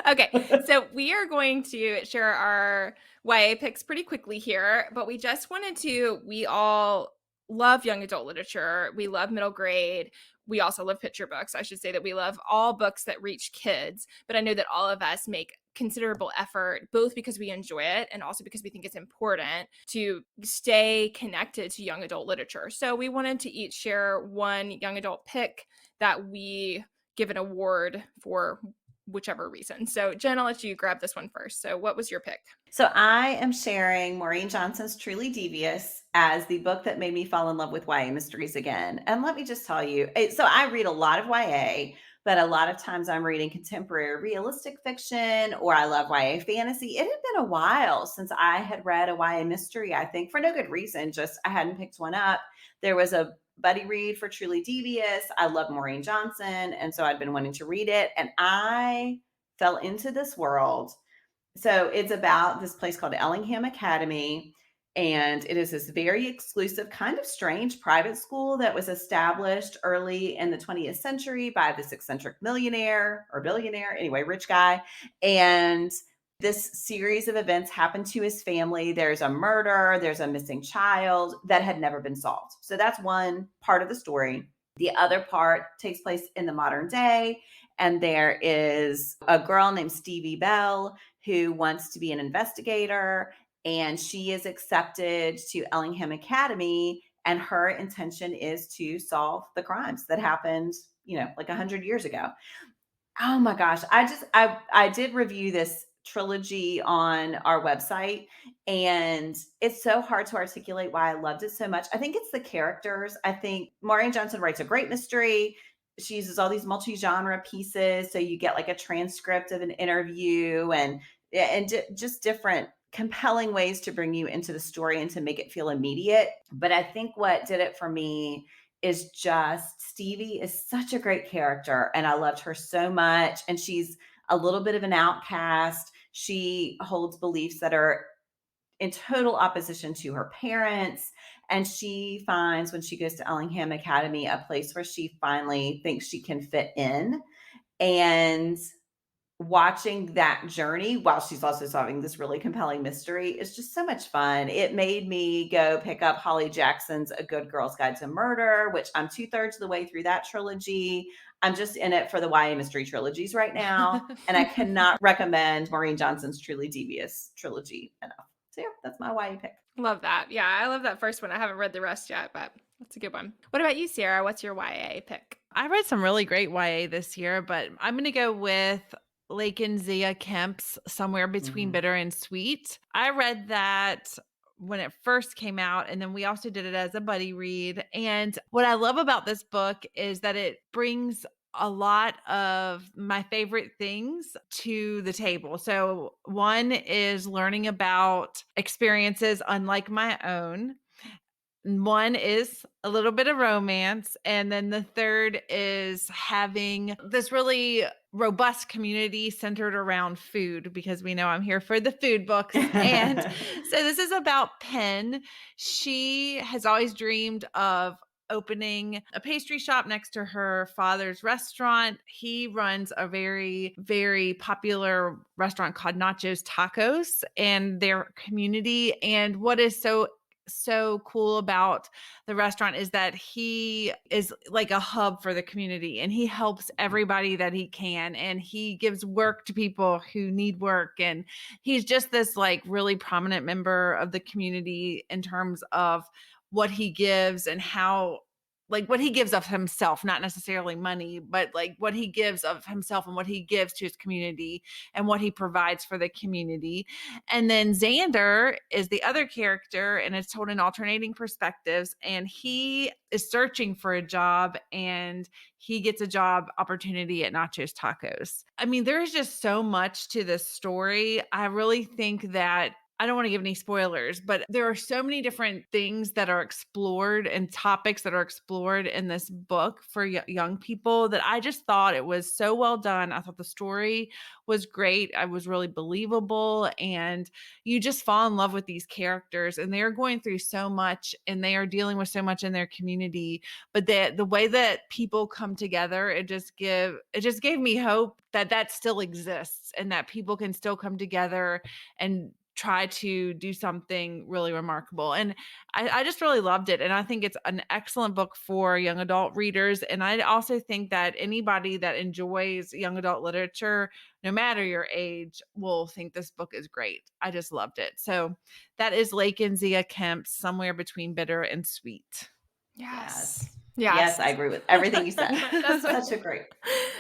Okay, so we are going to share our YA picks pretty quickly here, but we all love young adult literature. We love middle grade. We also love picture books. I should say that we love all books that reach kids, but I know that all of us make considerable effort, both because we enjoy it and also because we think it's important to stay connected to young adult literature. So we wanted to each share one young adult pick that we give an award for whichever reason. So Jen, I'll let you grab this one first. So what was your pick? So I am sharing Maureen Johnson's Truly Devious as the book that made me fall in love with YA mysteries again. And let me just tell you, so I read a lot of YA, but a lot of times I'm reading contemporary realistic fiction, or I love YA fantasy. It had been a while since I had read a YA mystery, I think, for no good reason. Just I hadn't picked one up. There was a buddy read for Truly Devious. I love Maureen Johnson. And so I'd been wanting to read it. And I fell into this world. So it's about this place called Ellingham Academy. And it is this very exclusive, kind of strange private school that was established early in the 20th century by this eccentric millionaire or billionaire, anyway, rich guy. And this series of events happened to his family. There's a murder, there's a missing child that had never been solved. So that's one part of the story. The other part takes place in the modern day. And there is a girl named Stevie Bell who wants to be an investigator, and she is accepted to Ellingham Academy, and her intention is to solve the crimes that happened, like 100 years ago. Oh my gosh. I did review this trilogy on our website, and it's so hard to articulate why I loved it so much. I think it's the characters. I think Maureen Johnson writes a great mystery. She uses all these multi-genre pieces, so you get like a transcript of an interview and just different compelling ways to bring you into the story and to make it feel immediate. But I think what did it for me is just Stevie is such a great character, and I loved her so much. And she's a little bit of an outcast. She holds beliefs that are in total opposition to her parents. And she finds, when she goes to Ellingham Academy, a place where she finally thinks she can fit in. And watching that journey while she's also solving this really compelling mystery is just so much fun. It made me go pick up Holly Jackson's A Good Girl's Guide to Murder, which I'm 2/3 of the way through that trilogy. I'm just in it for the YA mystery trilogies right now. And I cannot recommend Maureen Johnson's Truly Devious trilogy enough. So yeah, that's my YA pick. Love that. Yeah, I love that first one. I haven't read the rest yet, but that's a good one. What about you, Sarah? What's your YA pick? I read some really great YA this year, but I'm going to go with Lakin Zia Kemp's Somewhere Between Bitter and Sweet. I read that when it first came out, and then we also did it as a buddy read. And what I love about this book is that it brings a lot of my favorite things to the table. So one is learning about experiences unlike my own. One is a little bit of romance. And then the third is having this really robust community centered around food, because we know I'm here for the food books. And so this is about Penn. She has always dreamed of opening a pastry shop next to her father's restaurant. He runs a very, very popular restaurant called Nacho's Tacos and their community. And what is so cool about the restaurant is that he is like a hub for the community, and he helps everybody that he can, and he gives work to people who need work, and he's just this like really prominent member of the community in terms of what he gives and how, like, what he gives of himself, not necessarily money, but like what he gives of himself and what he gives to his community and what he provides for the community. And then Xander is the other character, and it's told in alternating perspectives. And he is searching for a job, and he gets a job opportunity at Nacho's Tacos. I mean, there's just so much to this story. I really think that I don't want to give any spoilers, but there are so many different things that are explored and topics that are explored in this book for young people that I just thought it was so well done. I thought the story was great. I was really believable, and you just fall in love with these characters, and they're going through so much, and they are dealing with so much in their community. But the way that people come together, it just gave me hope that that still exists, and that people can still come together and try to do something really remarkable. And I just really loved it. And I think it's an excellent book for young adult readers. And I also think that anybody that enjoys young adult literature, no matter your age, will think this book is great. I just loved it. So that is Lakin Zia Kemp's Somewhere Between Bitter and Sweet. Yes. Yes, I agree with everything you said. That's such a great.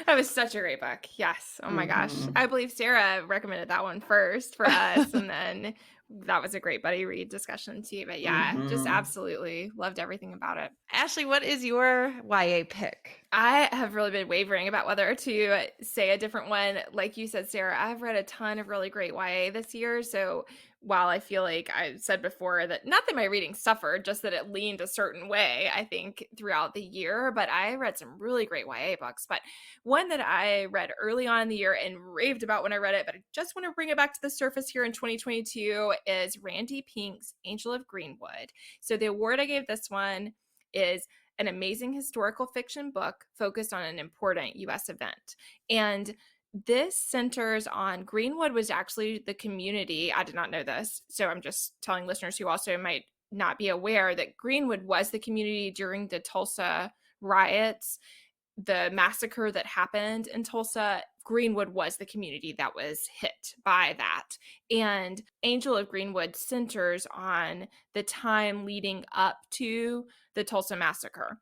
That was such a great book. Yes. Oh my gosh. Mhm. I believe Sarah recommended that one first for us, and then that was a great buddy read discussion too. But yeah, just Mhm. absolutely loved everything about it. Ashley, what is your YA pick? I have really been wavering about whether to say a different one. Like you said, Sarah, I've read a ton of really great YA this year. So while I feel like I said before that not that my reading suffered, just that it leaned a certain way, I think, throughout the year, but I read some really great YA books. But one that I read early on in the year and raved about when I read it, but I just want to bring it back to the surface here in 2022, is Randy Pink's Angel of Greenwood. So the award I gave this one is an amazing historical fiction book focused on an important U.S. event. And this centers on Greenwood was actually the community. I did not know this, so I'm just telling listeners who also might not be aware that Greenwood was the community during the Tulsa riots the massacre that happened in Tulsa, Greenwood was the community that was hit by that. And Angel of Greenwood centers on the time leading up to the Tulsa massacre.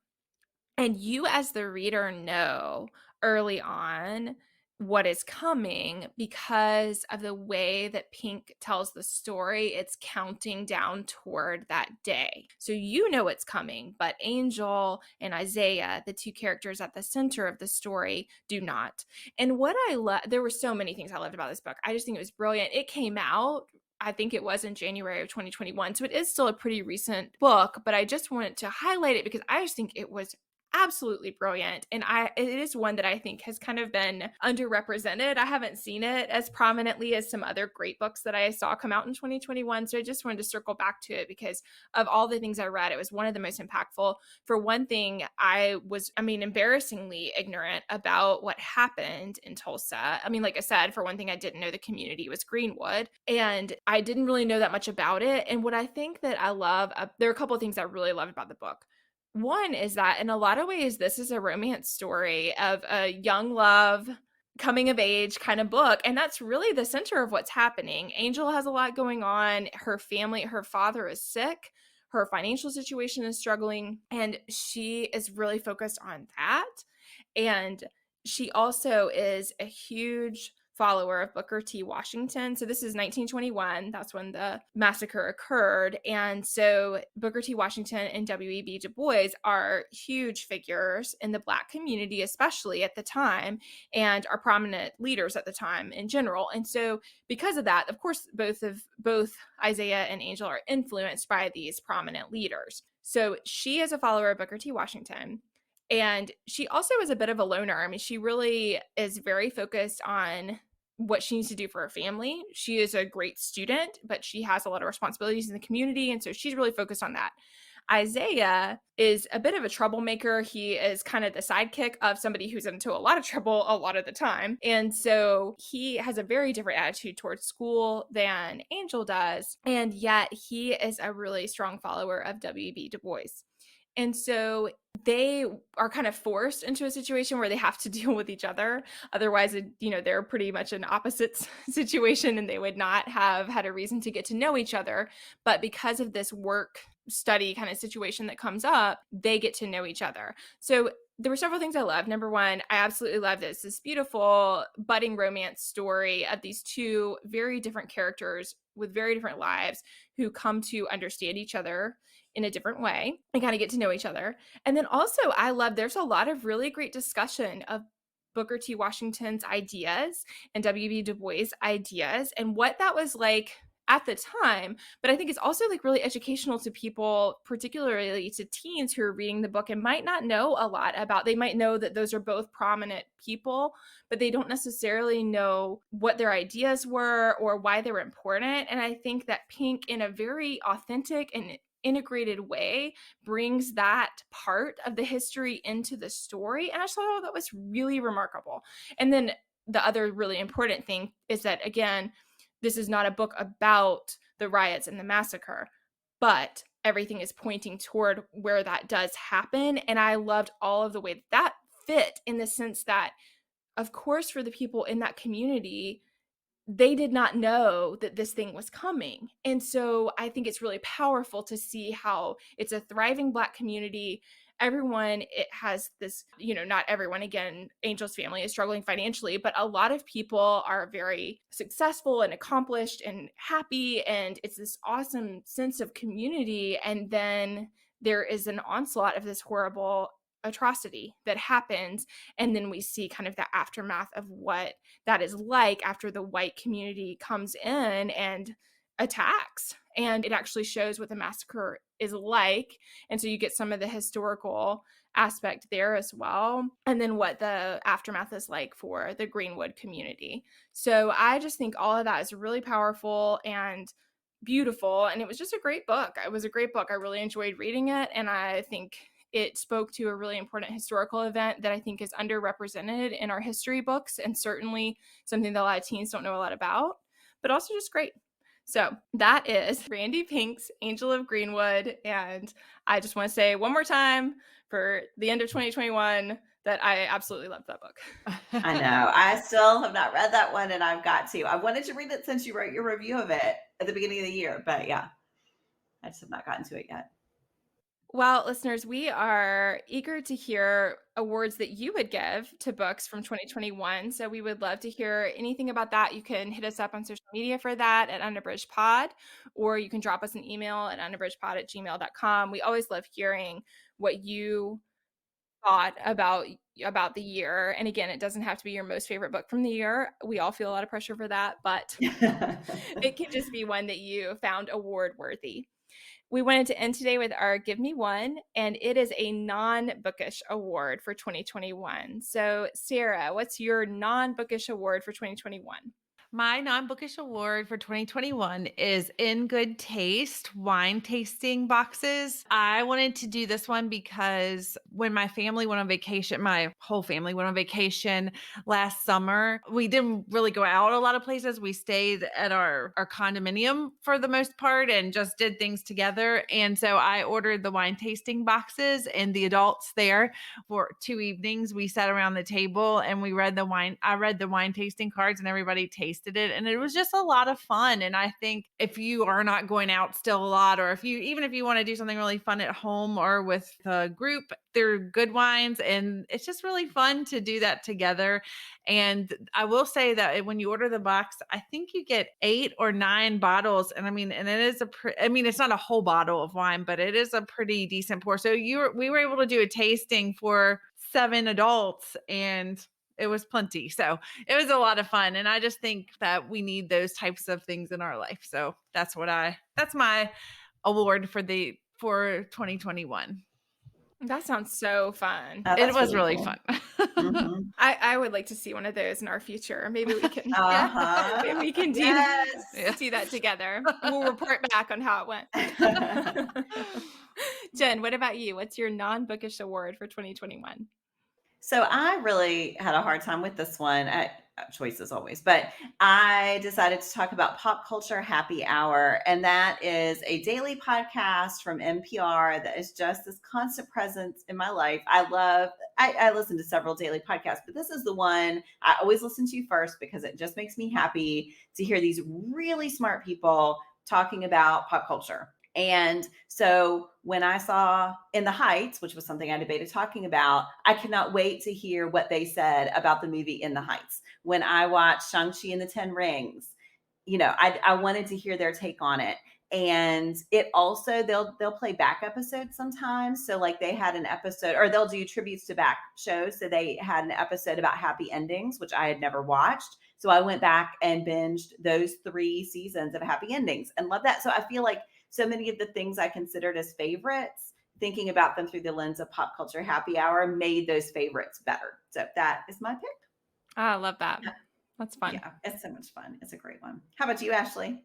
And you, as the reader, know early on what is coming because of the way that Pink tells the story. It's counting down toward that day. So you know it's coming, but Angel and Isaiah, the two characters at the center of the story, do not. And what I love, there were so many things I loved about this book. I just think it was brilliant. It came out, I think it was in January of 2021. So it is still a pretty recent book, but I just wanted to highlight it because I just think it was absolutely brilliant. And it is one that I think has kind of been underrepresented. I haven't seen it as prominently as some other great books that I saw come out in 2021. So I just wanted to circle back to it because of all the things I read, it was one of the most impactful. For one thing, I was, embarrassingly ignorant about what happened in Tulsa. Like I said, for one thing, I didn't know the community was Greenwood, and I didn't really know that much about it. And what I think that I love, there are a couple of things I really loved about the book. One is that in a lot of ways, this is a romance story of a young love, coming of age kind of book. And that's really the center of what's happening. Angel has a lot going on. Her family, her father is sick. Her financial situation is struggling. And she is really focused on that. And she also is a huge follower of Booker T. Washington. So this is 1921. That's when the massacre occurred. And so Booker T. Washington and W.E.B. Du Bois are huge figures in the Black community, especially at the time, and are prominent leaders at the time in general. And so because of that, of course, both Isaiah and Angel are influenced by these prominent leaders. So she is a follower of Booker T. Washington. And she also is a bit of a loner. She really is very focused on what she needs to do for her family. She is a great student, but she has a lot of responsibilities in the community. And so she's really focused on that. Isaiah is a bit of a troublemaker. He is kind of the sidekick of somebody who's into a lot of trouble a lot of the time. And so he has a very different attitude towards school than Angel does. And yet he is a really strong follower of W.E.B. Du Bois. And so they are kind of forced into a situation where they have to deal with each other. Otherwise, they're pretty much an opposite situation and they would not have had a reason to get to know each other. But because of this work study kind of situation that comes up, they get to know each other. So there were several things I loved. Number one, I absolutely love this beautiful budding romance story of these two very different characters with very different lives who come to understand each other in a different way and kind of get to know each other. And then also there's a lot of really great discussion of Booker T. Washington's ideas and W.E.B. Du Bois' ideas and what that was like at the time. But I think it's also really educational to people, particularly to teens who are reading the book and might not know a lot about, they might know that those are both prominent people, but they don't necessarily know what their ideas were or why they were important. And I think that Pink, in a very authentic and integrated way, brings that part of the history into the story. And I just thought that was really remarkable. And then the other really important thing is that, again, this is not a book about the riots and the massacre, but everything is pointing toward where that does happen. And I loved all of the way that fit, in the sense that, of course, for the people in that community, they did not know that this thing was coming. And so I think it's really powerful to see how it's a thriving Black community. Everyone, it has this, not everyone, again, Angel's family is struggling financially, but a lot of people are very successful and accomplished and happy. And it's this awesome sense of community. And then there is an onslaught of this horrible atrocity that happens. And then we see kind of the aftermath of what that is like after the white community comes in and attacks. And it actually shows what the massacre is like. And so you get some of the historical aspect there as well. And then what the aftermath is like for the Greenwood community. So I just think all of that is really powerful and beautiful. And it was just a great book. It was a great book. I really enjoyed reading it. And I think it spoke to a really important historical event that I think is underrepresented in our history books, and certainly something that a lot of teens don't know a lot about, but also just great. So that is Randy Pink's Angel of Greenwood. And I just want to say one more time, for the end of 2021, that I absolutely loved that book. I know. I still have not read that one, and I've got to. I wanted to read it since you wrote your review of it at the beginning of the year, but yeah, I just have not gotten to it yet. Well, listeners, we are eager to hear awards that you would give to books from 2021. So we would love to hear anything about that. You can hit us up on social media for that at Unabridged Pod, or you can drop us an email at unabridgedpod@gmail.com. We always love hearing what you thought about the year. And again, it doesn't have to be your most favorite book from the year. We all feel a lot of pressure for that, but it can just be one that you found award worthy. We wanted to end today with our Give Me One, and it is a non-bookish award for 2021. So, Sarah, what's your non-bookish award for 2021? My non-bookish award for 2021 is In Good Taste wine tasting boxes. I wanted to do this one because when my family went on vacation, my whole family went on vacation last summer, we didn't really go out a lot of places. We stayed at our condominium for the most part and just did things together. And so I ordered the wine tasting boxes, and the adults there for 2 evenings, we sat around the table and we read the wine. I read the wine tasting cards and everybody tasted it, and it was just a lot of fun. And I think if you are not going out still a lot, or if you want to do something really fun at home or with a group, they're good wines, and it's just really fun to do that together. And I will say that when you order the box, I think you get 8 or 9 bottles, and and it is it's not a whole bottle of wine, but it is a pretty decent pour. So we were able to do a tasting for 7 adults, and it was plenty. So it was a lot of fun. And I just think that we need those types of things in our life. So that's my award for 2021. That sounds so fun. Oh, It that's was really really cool. fun. Mhm. I would like to see one of those in our future. Maybe we can Uh-huh. maybe we can Yes. do that together. We'll report back on how it went. Jen, what about you? What's your non-bookish award for 2021? So I really had a hard time with this one. Choices always, but I decided to talk about Pop Culture Happy Hour, and that is a daily podcast from NPR that is just this constant presence in my life. I listen to several daily podcasts, but this is the one I always listen to first because it just makes me happy to hear these really smart people talking about pop culture. And so when I saw In the Heights, which was something I debated talking about, I could not wait to hear what they said about the movie In the Heights. When I watched Shang-Chi and the 10 Rings, I wanted to hear their take on it. And it also, they'll play back episodes sometimes. So like they had an episode, or they'll do tributes to back shows. So they had an episode about happy endings, which I had never watched. So I went back and binged those 3 seasons of happy endings and love that. So I feel like so many of the things I considered as favorites, thinking about them through the lens of Pop Culture Happy Hour, made those favorites better. So that is my pick. I love that. That's fun. Yeah, it's so much fun. It's a great one. How about you, Ashley?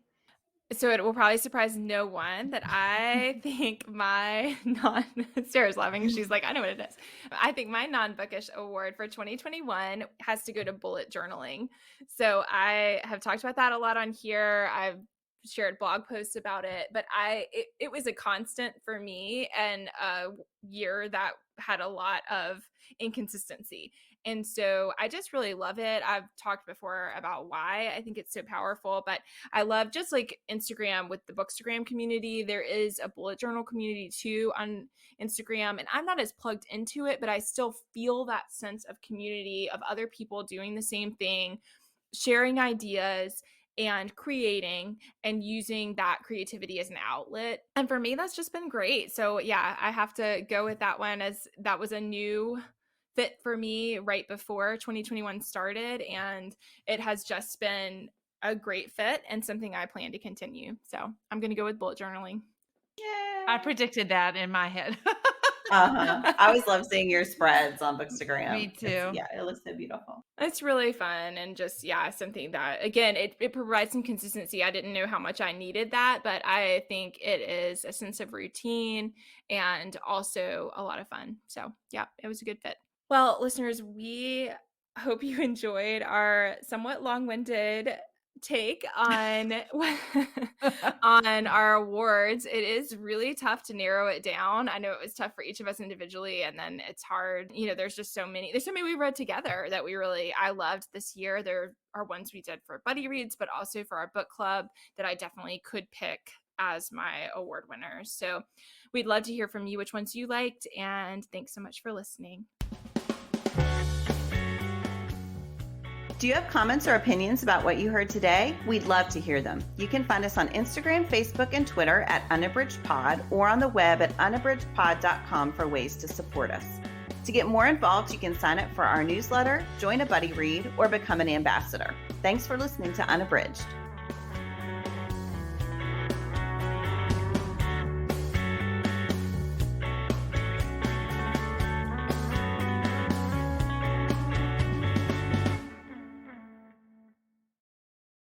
So it will probably surprise no one that I think my Sarah's laughing. She's like, I know what it is. I think my non-bookish award for 2021 has to go to bullet journaling. So I have talked about that a lot on here. I've shared blog posts about it, but it was a constant for me, and a year that had a lot of inconsistency. And so I just really love it. I've talked before about why I think it's so powerful, but I love just like Instagram with the Bookstagram community. There is a bullet journal community too on Instagram, and I'm not as plugged into it, but I still feel that sense of community of other people doing the same thing, sharing ideas and creating and using that creativity as an outlet. And for me, that's just been great. So yeah, I have to go with that one, as that was a new fit for me right before 2021 started, and it has just been a great fit and something I plan to continue. So I'm going to go with bullet journaling. Yay. I predicted that in my head. I always love seeing your spreads on Bookstagram. Me too. It looks so beautiful. It's really fun, and just, yeah, something that, again, it provides some consistency. I didn't know how much I needed that, but I think it is a sense of routine and also a lot of fun. So yeah, it was a good fit. Well, listeners, we hope you enjoyed our somewhat long-winded take on on our awards. It is really tough to narrow it down. I know it was tough for each of us individually, and then it's hard. There's just so many. There's so many we read together that I loved this year. There are ones we did for buddy reads, but also for our book club that I definitely could pick as my award winners. So we'd love to hear from you which ones you liked, and thanks so much for listening. Do you have comments or opinions about what you heard today? We'd love to hear them. You can find us on Instagram, Facebook, and Twitter at Unabridged Pod, or on the web at unabridgedpod.com for ways to support us. To get more involved, you can sign up for our newsletter, join a buddy read, or become an ambassador. Thanks for listening to Unabridged.